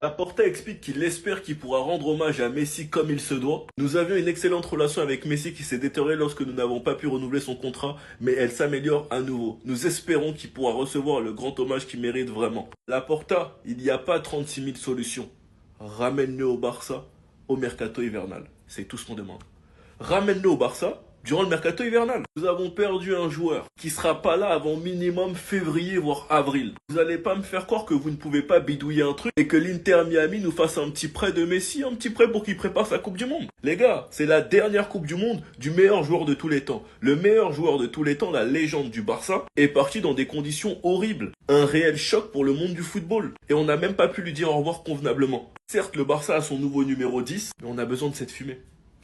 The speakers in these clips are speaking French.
Laporta explique qu'il espère qu'il pourra rendre hommage à Messi comme il se doit. Nous avions une excellente relation avec Messi qui s'est détériorée lorsque nous n'avons pas pu renouveler son contrat, mais elle s'améliore à nouveau. Nous espérons qu'il pourra recevoir le grand hommage qu'il mérite vraiment. Laporta, il n'y a pas 36 000 solutions. Ramène-le au Barça, au mercato hivernal. C'est tout ce qu'on demande. Ramène-le au Barça durant le mercato hivernal. Nous avons perdu un joueur qui sera pas là avant minimum février voire avril. Vous allez pas me faire croire que vous ne pouvez pas bidouiller un truc et que l'Inter Miami nous fasse un petit prêt de Messi, un petit prêt pour qu'il prépare sa Coupe du Monde. Les gars, c'est la dernière Coupe du Monde du meilleur joueur de tous les temps. Le meilleur joueur de tous les temps, la légende du Barça, est parti dans des conditions horribles. Un réel choc pour le monde du football. Et on n'a même pas pu lui dire au revoir convenablement. Certes, le Barça a son nouveau numéro 10, mais on a besoin de cette fumée.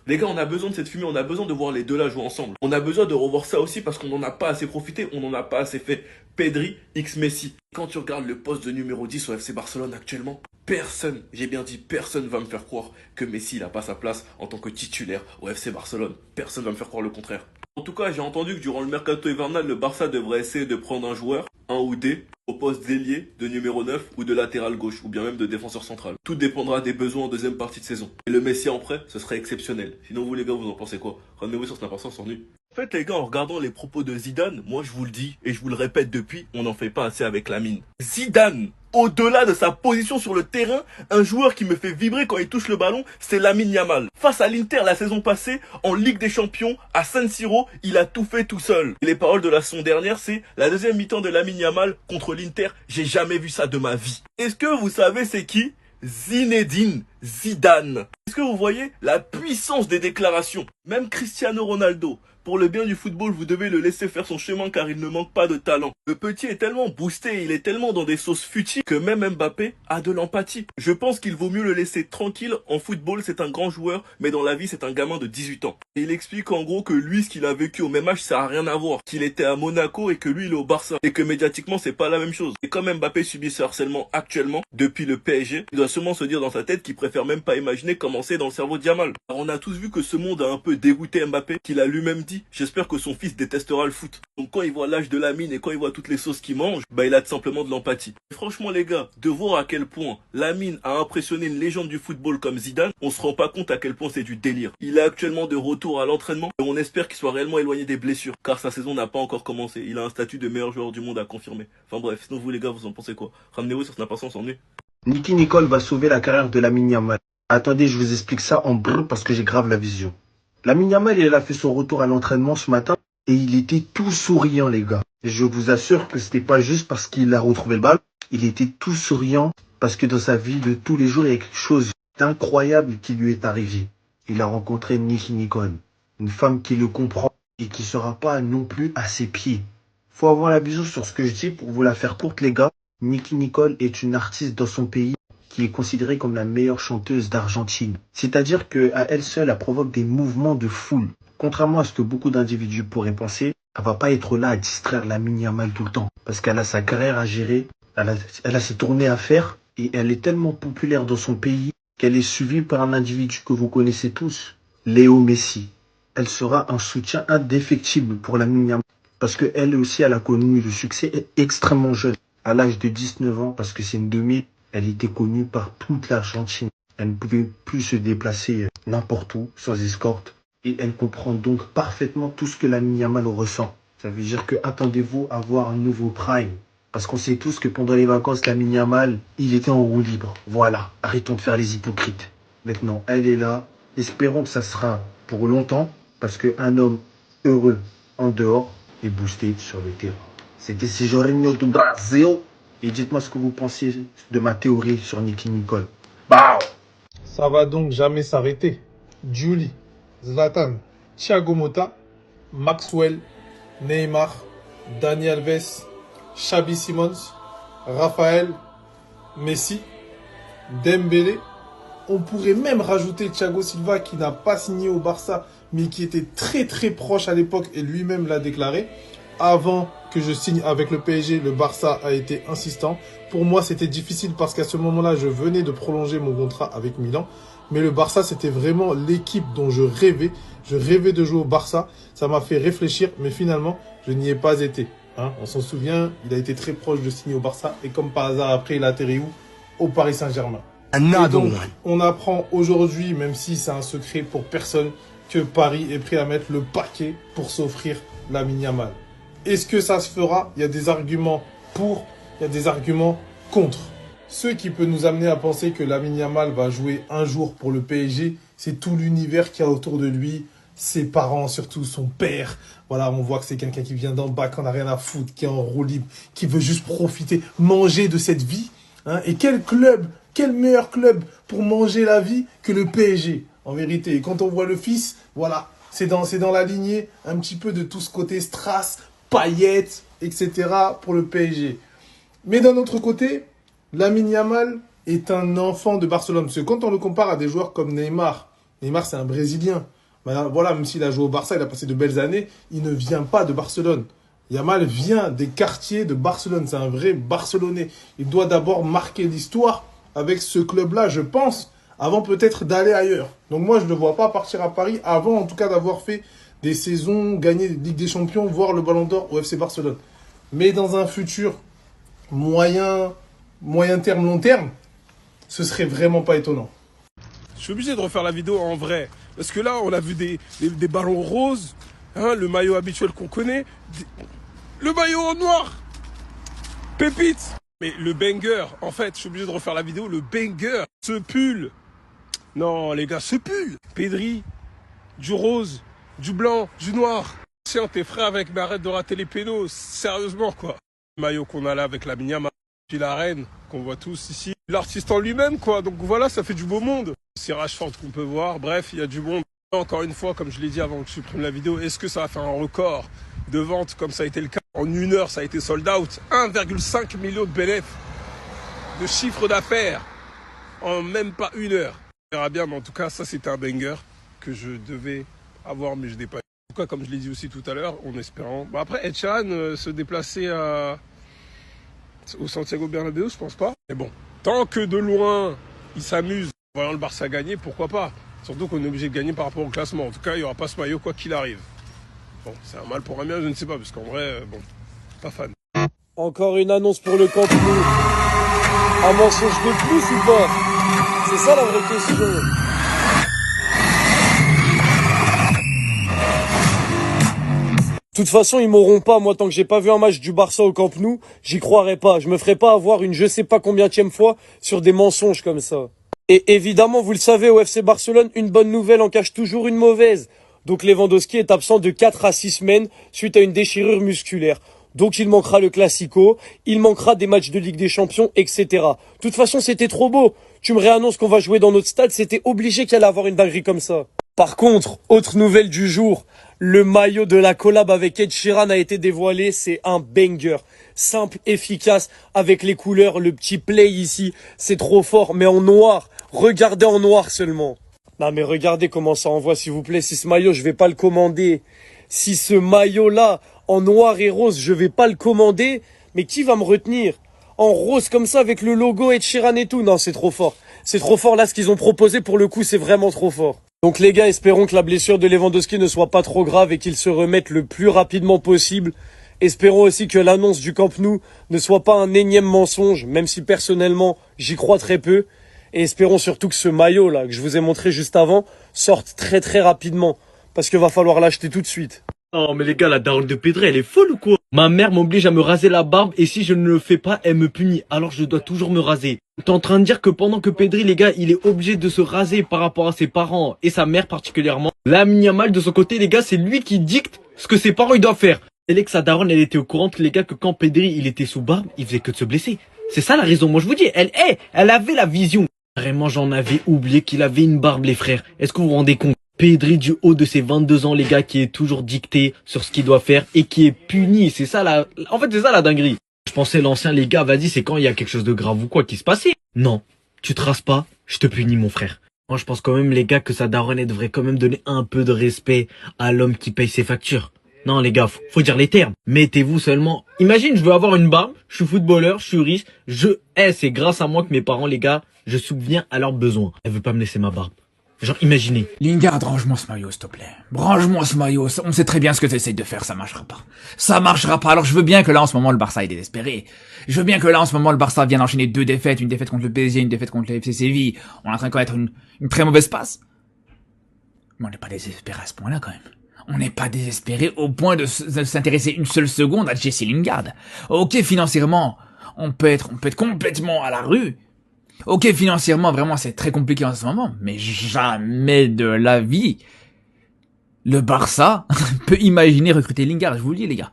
Les gars, on a besoin de cette fumée, on a besoin de voir les deux là jouer ensemble. On a besoin de revoir ça aussi parce qu'on n'en a pas assez profité, on n'en a pas assez fait. Pedri x Messi. Quand tu regardes le poste de numéro 10 au FC Barcelone actuellement, personne, j'ai bien dit personne va me faire croire que Messi n'a pas sa place en tant que titulaire au FC Barcelone. Personne va me faire croire le contraire. En tout cas, j'ai entendu que durant le mercato hivernal, le Barça devrait essayer de prendre un joueur, un ou des, au poste d'ailier, de numéro 9 ou de latéral gauche, ou bien même de défenseur central. Tout dépendra des besoins en deuxième partie de saison. Et le Messi en prêt, ce serait exceptionnel. Sinon vous les gars, vous en pensez quoi? Rendez-vous sur Snap sans nu. En fait les gars, en regardant les propos de Zidane, moi je vous le dis, et je vous le répète depuis, on n'en fait pas assez avec Lamine. Zidane, au-delà de sa position sur le terrain, un joueur qui me fait vibrer quand il touche le ballon, c'est Lamine Yamal. Face à l'Inter la saison passée, en Ligue des Champions, à San Siro, il a tout fait tout seul. Et les paroles de la saison dernière, c'est la deuxième mi-temps de Lamine Yamal contre l'Inter, j'ai jamais vu ça de ma vie. Est-ce que vous savez c'est qui? Zinedine Zidane. Est-ce que vous voyez la puissance des déclarations? Même Cristiano Ronaldo, pour le bien du football, vous devez le laisser faire son chemin car il ne manque pas de talent. Le petit est tellement boosté, il est tellement dans des sauces futiles que même Mbappé a de l'empathie. Je pense qu'il vaut mieux le laisser tranquille. En football, c'est un grand joueur, mais dans la vie, c'est un gamin de 18 ans. Et il explique en gros que lui, ce qu'il a vécu au même âge, ça a rien à voir. Qu'il était à Monaco et que lui, il est au Barça. Et que médiatiquement, c'est pas la même chose. Et comme Mbappé subit ce harcèlement actuellement, depuis le PSG, il doit sûrement se dire dans sa tête qu'il préfère même pas imaginer comment c'est dans le cerveau de Yamal. Alors on a tous vu que ce monde a un peu dégoûté Mbappé, qu'il a lui-même dit. J'espère que son fils détestera le foot. Donc quand il voit l'âge de Lamine et quand il voit toutes les sauces qu'il mange, bah il a tout simplement de l'empathie. Franchement les gars, de voir à quel point Lamine a impressionné une légende du football comme Zidane, on se rend pas compte à quel point c'est du délire. Il est actuellement de retour à l'entraînement et on espère qu'il soit réellement éloigné des blessures, car sa saison n'a pas encore commencé. Il a un statut de meilleur joueur du monde à confirmer. Enfin bref, sinon vous les gars, vous en pensez quoi? Ramenez-vous sur Snap sans nu. Nicky Nicole va sauver la carrière de Lamine Yamal. Attendez, je vous explique ça en brut parce que j'ai grave la vision. Lamine Yamal, il a fait son retour à l'entraînement ce matin et il était tout souriant, les gars. Et je vous assure que c'était pas juste parce qu'il a retrouvé le ballon. Il était tout souriant parce que dans sa vie de tous les jours, il y a quelque chose d'incroyable qui lui est arrivé. Il a rencontré Nicky Nicole, une femme qui le comprend et qui sera pas non plus à ses pieds. Faut avoir la vision sur ce que je dis pour vous la faire courte, les gars. Nicky Nicole est une artiste dans son pays qui est considérée comme la meilleure chanteuse d'Argentine. C'est-à-dire qu'à elle seule, elle provoque des mouvements de foule. Contrairement à ce que beaucoup d'individus pourraient penser, elle va pas être là à distraire Lamine Yamal tout le temps. Parce qu'elle a sa carrière à gérer, elle a ses tournées à faire, et elle est tellement populaire dans son pays qu'elle est suivie par un individu que vous connaissez tous, Léo Messi. Elle sera un soutien indéfectible pour Lamine Yamal. Parce qu'elle aussi, elle a connu le succès extrêmement jeune. À l'âge de 19 ans, parce que c'est une 2000, elle était connue par toute l'Argentine. Elle ne pouvait plus se déplacer n'importe où, sans escorte. Et elle comprend donc parfaitement tout ce que Lamine Yamal ressent. Ça veut dire que attendez-vous à voir un nouveau prime. Parce qu'on sait tous que pendant les vacances, Lamine Yamal, il était en roue libre. Voilà, arrêtons de faire les hypocrites. Maintenant, elle est là. Espérons que ça sera pour longtemps, parce qu'un homme heureux en dehors est boosté sur le terrain. C'était Jorginho du Brasil. Et dites-moi ce que vous pensez de ma théorie sur Nicky Nicole. Bah. Ça va donc jamais s'arrêter. Julie, Zlatan, Thiago Motta, Maxwell, Neymar, Dani Alves, Xabi Simons, Raphaël, Messi, Dembélé. On pourrait même rajouter Thiago Silva qui n'a pas signé au Barça mais qui était très très proche à l'époque et lui-même l'a déclaré. Avant que je signe avec le PSG, le Barça a été insistant. Pour moi, c'était difficile parce qu'à ce moment-là, je venais de prolonger mon contrat avec Milan. Mais le Barça, c'était vraiment l'équipe dont je rêvais. Je rêvais de jouer au Barça. Ça m'a fait réfléchir, mais finalement, je n'y ai pas été. On s'en souvient, il a été très proche de signer au Barça. Et comme par hasard, après, il a atterri où? Au Paris Saint-Germain. Et donc, on apprend aujourd'hui, même si c'est un secret pour personne, que Paris est prêt à mettre le paquet pour s'offrir Lamine Yamal. Est-ce que ça se fera? Il y a des arguments pour, il y a des arguments contre. Ce qui peut nous amener à penser que Lamine Yamal va jouer un jour pour le PSG, c'est tout l'univers qu'il y a autour de lui, ses parents, surtout son père. Voilà, on voit que c'est quelqu'un qui vient d'en bas, qui n'en a rien à foutre, qui est en roue libre, qui veut juste profiter, manger de cette vie. Hein. Et quel club, quel meilleur club pour manger la vie que le PSG, en vérité. Et quand on voit le fils, voilà, c'est dans la lignée un petit peu de tout ce côté strass, paillettes, etc. pour le PSG. Mais d'un autre côté, Lamine Yamal est un enfant de Barcelone. Parce que quand on le compare à des joueurs comme Neymar, Neymar c'est un Brésilien. Voilà, même s'il a joué au Barça, il a passé de belles années, il ne vient pas de Barcelone. Yamal vient des quartiers de Barcelone, c'est un vrai Barcelonais. Il doit d'abord marquer l'histoire avec ce club-là, je pense, avant peut-être d'aller ailleurs. Donc moi, je ne le vois pas partir à Paris avant, en tout cas, d'avoir fait des saisons, gagné Ligue des Champions, voire le Ballon d'Or au FC Barcelone. Mais dans un futur moyen terme, long terme, ce serait vraiment pas étonnant. Je suis obligé de refaire la vidéo en vrai. Parce que là, on a vu des ballons roses, hein, le maillot habituel qu'on connaît, le maillot en noir, pépite. Mais le banger, en fait, je suis obligé de refaire la vidéo, le banger, ce pull. Non, les gars, ce pull. Pedri, du rose, du blanc, du noir. Tiens, t'es frère avec, mais arrête de rater les pédos, sérieusement, quoi. Le maillot qu'on a là avec la Yamal, puis la reine, qu'on voit tous ici. L'artiste en lui-même, quoi. Donc voilà, ça fait du beau monde. C'est Rashford qu'on peut voir. Bref, il y a du monde. Encore une fois, comme je l'ai dit avant que je supprime la vidéo, est-ce que ça va faire un record de vente comme ça a été le cas? En une heure, ça a été sold out. 1,5 million de bénéfices de chiffre d'affaires en même pas une heure. On verra bien, mais en tout cas, ça c'était un banger que je devais avoir, mais je n'ai pas eu. En tout cas, comme je l'ai dit aussi tout à l'heure, en espérant. Bon, après, Ed Sheeran se déplacer au Santiago Bernabéu, je pense pas. Mais bon, tant que de loin, il s'amuse, voyant le Barça gagner, pourquoi pas? Surtout qu'on est obligé de gagner par rapport au classement. En tout cas, il n'y aura pas ce maillot quoi qu'il arrive. Bon, c'est un mal pour un bien, je ne sais pas, parce qu'en vrai, bon, pas fan. Encore une annonce pour le Camp Nou. Un mensonge de plus ou pas? C'est ça la vraie question. De toute façon, ils m'auront pas, moi, tant que j'ai pas vu un match du Barça au Camp Nou, j'y croirai pas. Je me ferai pas avoir une je sais pas combienième fois sur des mensonges comme ça. Et évidemment, vous le savez, au FC Barcelone, une bonne nouvelle en cache toujours une mauvaise. Donc Lewandowski est absent de 4 à 6 semaines suite à une déchirure musculaire. Donc il manquera le Classico, il manquera des matchs de Ligue des Champions, etc. De toute façon, c'était trop beau. Tu me réannonces qu'on va jouer dans notre stade, c'était obligé qu'il allait avoir une dinguerie comme ça. Par contre, autre nouvelle du jour, le maillot de la collab avec Ed Sheeran a été dévoilé, c'est un banger. Simple, efficace, avec les couleurs, le petit play ici, c'est trop fort, mais en noir. Regardez en noir seulement. Non mais regardez comment ça envoie s'il vous plaît, si ce maillot je vais pas le commander. Si ce maillot là, en noir et rose, je vais pas le commander, mais qui va me retenir? En rose comme ça avec le logo Ed Sheeran et tout, non c'est trop fort. C'est trop fort là ce qu'ils ont proposé pour le coup, c'est vraiment trop fort. Donc les gars, espérons que la blessure de Lewandowski ne soit pas trop grave et qu'il se remette le plus rapidement possible. Espérons aussi que l'annonce du Camp Nou ne soit pas un énième mensonge, même si personnellement j'y crois très peu. Et espérons surtout que ce maillot là, que je vous ai montré juste avant, sorte très très rapidement. Parce qu'il va falloir l'acheter tout de suite. Oh mais les gars, la daronne de Pedri, elle est folle ou quoi? Ma mère m'oblige à me raser la barbe et si je ne le fais pas, elle me punit. Alors je dois toujours me raser. T'es en train de dire que pendant que Pedri, les gars, il est obligé de se raser par rapport à ses parents et sa mère particulièrement. Lamine Yamal de son côté, les gars, c'est lui qui dicte ce que ses parents ils doivent faire. Et que sa daronne, elle était au courant que les gars, que quand Pedri, il était sous barbe, il faisait que de se blesser. C'est ça la raison. Moi je vous dis, elle avait la vision. Vraiment, j'en avais oublié qu'il avait une barbe, les frères. Est-ce que vous vous rendez compte? Pedri du haut de ses 22 ans, les gars, qui est toujours dicté sur ce qu'il doit faire et qui est puni. C'est ça en fait, c'est ça la dinguerie. Je pensais l'ancien, les gars, vas-y, c'est quand il y a quelque chose de grave ou quoi qui se passait. Non, tu te rases pas, je te punis, mon frère. Moi, je pense quand même, les gars, que sa daronne, elle devrait quand même donner un peu de respect à l'homme qui paye ses factures. Non, les gars, faut dire les termes. Mettez-vous seulement. Imagine, je veux avoir une barbe, je suis footballeur, je suis riche, c'est grâce à moi que mes parents, les gars, je subviens à leurs besoins. Elle veut pas me laisser ma barbe. Genre, imaginez. Lingard, range-moi ce maillot, s'il te plaît. Range-moi ce maillot. On sait très bien ce que tu essayes de faire, ça marchera pas. Ça marchera pas. Alors je veux bien que là, en ce moment, le Barça est désespéré. Je veux bien que là, en ce moment, le Barça vienne enchaîner 2 défaites. Une défaite contre le PSG, une défaite contre le FC Séville. On est en train de connaître une très mauvaise passe. Mais on n'est pas désespéré à ce point-là, quand même. On n'est pas désespéré au point de s'intéresser une seule seconde à Jesse Lingard. Ok, financièrement, on peut être complètement à la rue. Ok, financièrement, vraiment, c'est très compliqué en ce moment, mais jamais de la vie, le Barça peut imaginer recruter Lingard, je vous le dis, les gars.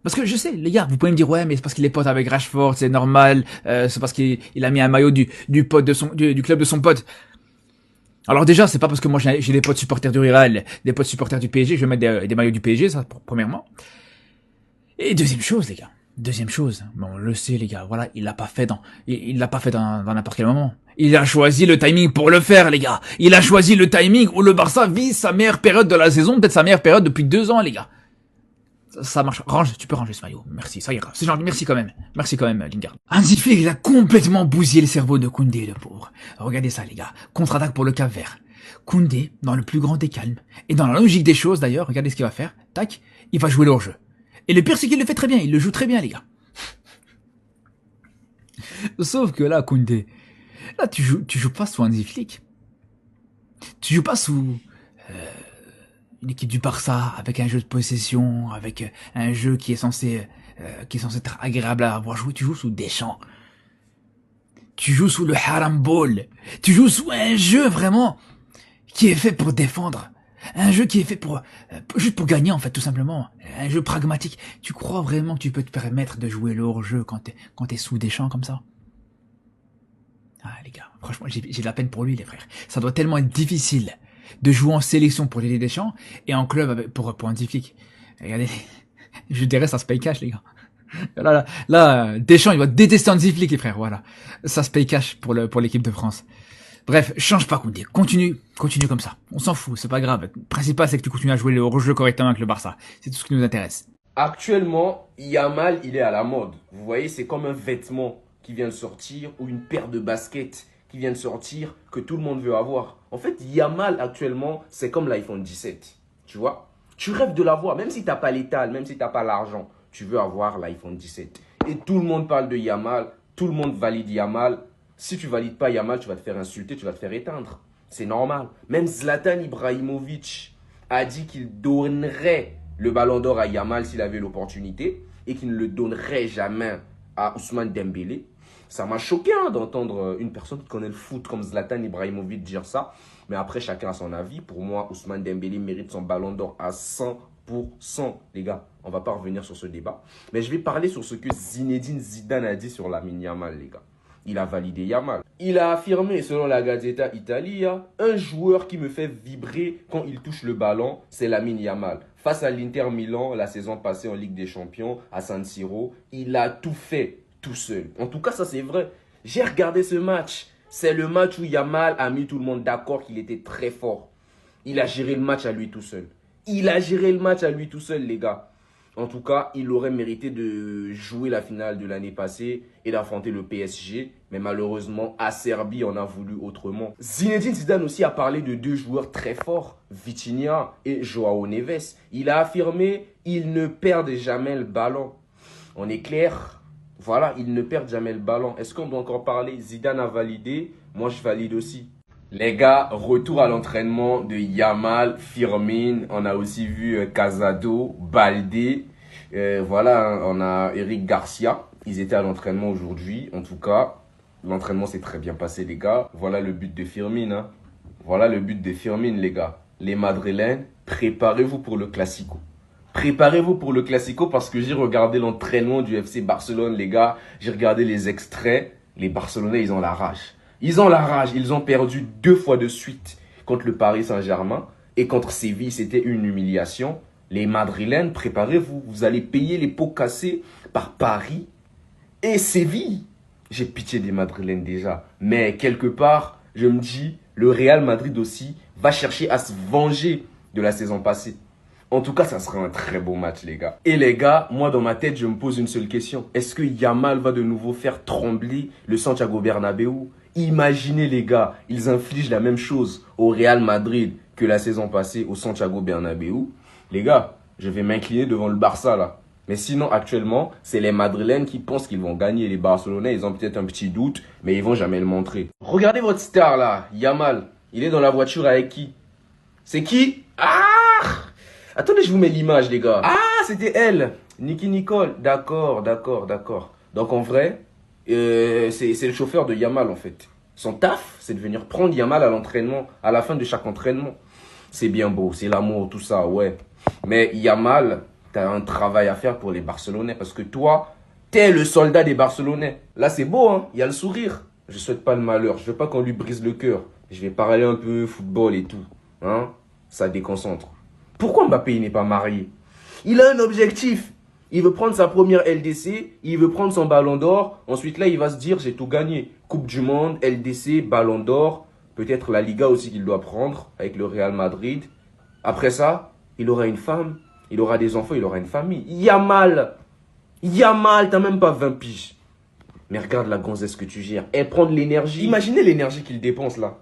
Parce que je sais, les gars, vous pouvez me dire, ouais, mais c'est parce qu'il est pote avec Rashford, c'est normal, c'est parce qu'il a mis un maillot du club de son pote. Alors déjà, c'est pas parce que moi j'ai des potes supporters du Real, des potes supporters du PSG, je vais mettre des maillots du PSG, ça, premièrement. Et deuxième chose, les gars. Deuxième chose, bon, on le sait les gars, voilà, il l'a pas fait dans n'importe quel moment. Il a choisi le timing pour le faire les gars. Il a choisi le timing où le Barça vit sa meilleure période de la saison, peut-être sa meilleure période depuis 2 ans les gars. Ça marche. Range, tu peux ranger ce maillot. Merci, ça ira. C'est gentil, merci quand même. Merci quand même, Lingard. Hansi Flick, il a complètement bousillé le cerveau de Koundé, le pauvre. Regardez ça les gars. Contre-attaque pour le Cap-Vert. Koundé, dans le plus grand des calmes. Et dans la logique des choses d'ailleurs, regardez ce qu'il va faire. Tac, il va jouer le hors-jeu. Et le pire, c'est qu'il le fait très bien. Il le joue très bien, les gars. Sauf que là, Koundé, là, tu joues pas sous Hansi Flick. Tu joues pas sous une équipe du Barça avec un jeu de possession, avec un jeu qui est censé être agréable à avoir joué. Tu joues sous Deschamps. Tu joues sous le Haram Ball. Tu joues sous un jeu vraiment qui est fait pour défendre. Un jeu qui est fait pour juste pour gagner en fait tout simplement. Un jeu pragmatique. Tu crois vraiment que tu peux te permettre de jouer le hors-jeu quand t'es sous des champs comme ça? Ah les gars, franchement j'ai de la peine pour lui les frères. Ça doit tellement être difficile de jouer en sélection pour les Deschamps et en club pour Hansi Flick. Regardez, je dirais ça se paye cash les gars. Là Deschamps il va détester Hansi Flick les frères. Voilà, ça se paye cash pour l'équipe de France. Bref, change pas Koundé, continue comme ça. On s'en fout, c'est pas grave. Le principal c'est que tu continues à jouer le hors-jeu correctement avec le Barça. C'est tout ce qui nous intéresse. Actuellement, Yamal, il est à la mode. Vous voyez, c'est comme un vêtement qui vient de sortir ou une paire de baskets qui vient de sortir que tout le monde veut avoir. En fait, Yamal actuellement, c'est comme l'iPhone 17. Tu vois? Tu rêves de l'avoir, même si t'as pas l'étal, même si t'as pas l'argent, tu veux avoir l'iPhone 17. Et tout le monde parle de Yamal, tout le monde valide Yamal. Si tu valides pas Yamal, tu vas te faire insulter, tu vas te faire éteindre. C'est normal. Même Zlatan Ibrahimovic a dit qu'il donnerait le ballon d'or à Yamal s'il avait l'opportunité et qu'il ne le donnerait jamais à Ousmane Dembélé. Ça m'a choqué d'entendre une personne qui connaît le foot comme Zlatan Ibrahimovic dire ça. Mais après, chacun a son avis. Pour moi, Ousmane Dembélé mérite son ballon d'or à 100%. Les gars, on ne va pas revenir sur ce débat. Mais je vais parler sur ce que Zinedine Zidane a dit sur Lamine Yamal, les gars. Il a validé Yamal. Il a affirmé, selon la Gazzetta Italia, un joueur qui me fait vibrer quand il touche le ballon, c'est Lamine Yamal. Face à l'Inter Milan, la saison passée en Ligue des Champions, à San Siro, il a tout fait tout seul. En tout cas, ça c'est vrai. J'ai regardé ce match. C'est le match où Yamal a mis tout le monde d'accord qu'il était très fort. Il a géré le match à lui tout seul. Il a géré le match à lui tout seul, les gars. En tout cas, il aurait mérité de jouer la finale de l'année passée et d'affronter le PSG. Mais malheureusement, Acerbi en a voulu autrement. Zinedine Zidane aussi a parlé de 2 joueurs très forts, Vitinha et Joao Neves. Il a affirmé ils ne perdent jamais le ballon. On est clair, voilà, ils ne perdent jamais le ballon. Est-ce qu'on doit encore parler? Zidane a validé, moi je valide aussi. Les gars, retour à l'entraînement de Yamal, Firmin, on a aussi vu Casado, Baldé, voilà, on a Eric Garcia, ils étaient à l'entraînement aujourd'hui, en tout cas, l'entraînement s'est très bien passé les gars, voilà le but de Firmin, hein. Voilà le but de Firmin les gars, les Madrilènes, préparez-vous pour le Classico. Préparez-vous pour le Classico parce que j'ai regardé l'entraînement du FC Barcelone les gars, j'ai regardé les extraits, les Barcelonais ils ont la rage. Ils ont la rage, ils ont perdu 2 fois de suite contre le Paris Saint-Germain et contre Séville, c'était une humiliation. Les Madrilènes, préparez-vous, vous allez payer les pots cassés par Paris et Séville. J'ai pitié des Madrilènes déjà, mais quelque part, je me dis, le Real Madrid aussi va chercher à se venger de la saison passée. En tout cas, ça sera un très beau match, les gars. Et les gars, moi, dans ma tête, je me pose une seule question. Est-ce que Yamal va de nouveau faire trembler le Santiago Bernabéu? Imaginez, les gars, ils infligent la même chose au Real Madrid que la saison passée au Santiago Bernabéu. Les gars, je vais m'incliner devant le Barça, là. Mais sinon, actuellement, c'est les Madrilènes qui pensent qu'ils vont gagner. Les Barcelonais, ils ont peut-être un petit doute, mais ils vont jamais le montrer. Regardez votre star, là, Yamal. Il est dans la voiture avec qui? C'est qui? Ah! Attendez, je vous mets l'image, les gars. Ah, c'était elle. Nicky Nicole. D'accord. Donc, en vrai, c'est le chauffeur de Yamal, en fait. Son taf, c'est de venir prendre Yamal à l'entraînement, à la fin de chaque entraînement. C'est bien beau, c'est l'amour, tout ça, ouais. Mais Yamal, t'as un travail à faire pour les Barcelonais parce que toi, t'es le soldat des Barcelonais. Là, c'est beau, hein. Il y a le sourire. Je souhaite pas le malheur. Je veux pas qu'on lui brise le cœur. Je vais parler un peu football et tout. Hein? Ça déconcentre. Pourquoi Mbappé n'est pas marié? Il a un objectif. Il veut prendre sa première LDC, il veut prendre son ballon d'or. Ensuite, là, il va se dire, j'ai tout gagné. Coupe du Monde, LDC, ballon d'or. Peut-être la Liga aussi qu'il doit prendre avec le Real Madrid. Après ça, il aura une femme, il aura des enfants, il aura une famille. Yamal, t'as même pas 20 piges. Mais regarde la gonzesse que tu gères. Elle prend de l'énergie. Imaginez l'énergie qu'il dépense là.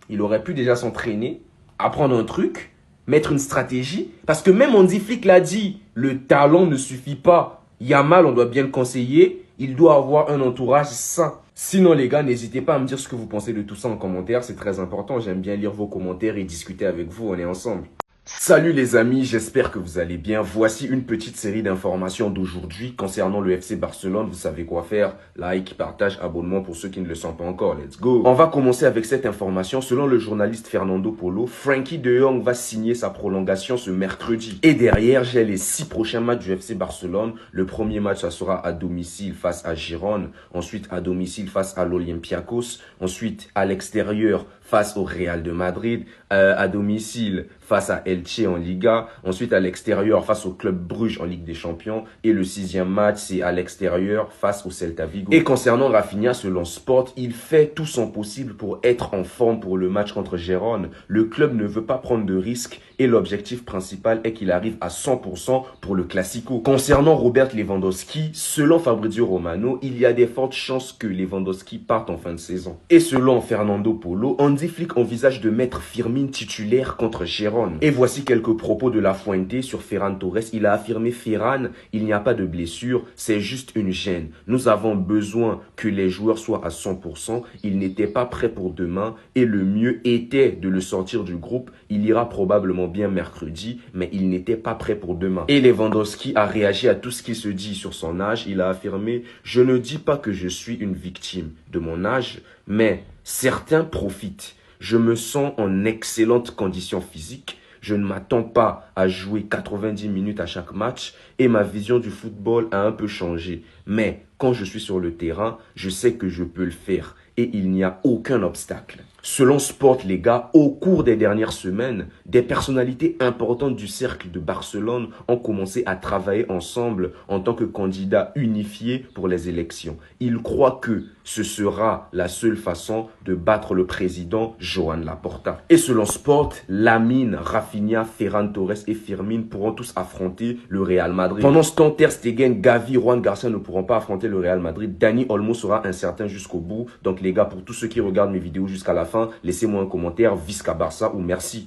Il aurait pu déjà s'entraîner, apprendre un truc, mettre une stratégie. Parce que même Hansi Flick l'a dit, le talent ne suffit pas. Yamal, on doit bien le conseiller. Il doit avoir un entourage sain. Sinon les gars, n'hésitez pas à me dire ce que vous pensez de tout ça en commentaire. C'est très important. J'aime bien lire vos commentaires et discuter avec vous. On est ensemble. Salut les amis, j'espère que vous allez bien. Voici une petite série d'informations d'aujourd'hui concernant le FC Barcelone. Vous savez quoi faire. Like, partage, abonnement pour ceux qui ne le sont pas encore. Let's go. On va commencer avec cette information. Selon le journaliste Fernando Polo, Frenkie de Jong va signer sa prolongation ce mercredi. Et derrière, j'ai les 6 prochains matchs du FC Barcelone. Le premier match, ça sera à domicile face à Girone. Ensuite, à domicile face à l'Olympiakos. Ensuite, à l'extérieur face au Real de Madrid. À domicile face à Elche en Liga. Ensuite, à l'extérieur face au Club Bruges en Ligue des Champions. Et le 6e match, c'est à l'extérieur face au Celta Vigo. Et concernant Rafinha, selon Sport, il fait tout son possible pour être en forme pour le match contre Gérone. Le club ne veut pas prendre de risques et l'objectif principal est qu'il arrive à 100% pour le Classico. Concernant Robert Lewandowski, selon Fabrizio Romano, il y a des fortes chances que Lewandowski parte en fin de saison. Et selon Fernando Polo, Hansi Flick envisage de mettre Firmin titulaire contre Gérone. Et voici quelques propos de La Fuente sur Ferran Torres. Il a affirmé: Ferran, il n'y a pas de blessure, c'est juste une gêne. Nous avons besoin que les joueurs soient à 100%. Il n'était pas prêt pour demain et le mieux était de le sortir du groupe. Il ira probablement bien mercredi, mais il n'était pas prêt pour demain. Et Lewandowski a réagi à tout ce qui se dit sur son âge. Il a affirmé: je ne dis pas que je suis une victime de mon âge, mais certains profitent. Je me sens en excellente condition physique. Je ne m'attends pas à jouer 90 minutes à chaque match et ma vision du football a un peu changé. Mais quand je suis sur le terrain, je sais que je peux le faire et il n'y a aucun obstacle. Selon Sport, les gars, au cours des dernières semaines, des personnalités importantes du cercle de Barcelone ont commencé à travailler ensemble en tant que candidats unifiés pour les élections. Ils croient que ce sera la seule façon de battre le président Joan Laporta. Et selon Sport, Lamine, Rafinha, Ferran Torres et Firmin pourront tous affronter le Real Madrid. Pendant ce temps, Ter Stegen, Gavi, Juan Garcia ne pourront pas affronter le Real Madrid. Dani Olmo sera incertain jusqu'au bout. Donc les gars, pour tous ceux qui regardent mes vidéos jusqu'à la fin, laissez-moi un commentaire, Visca Barça ou merci.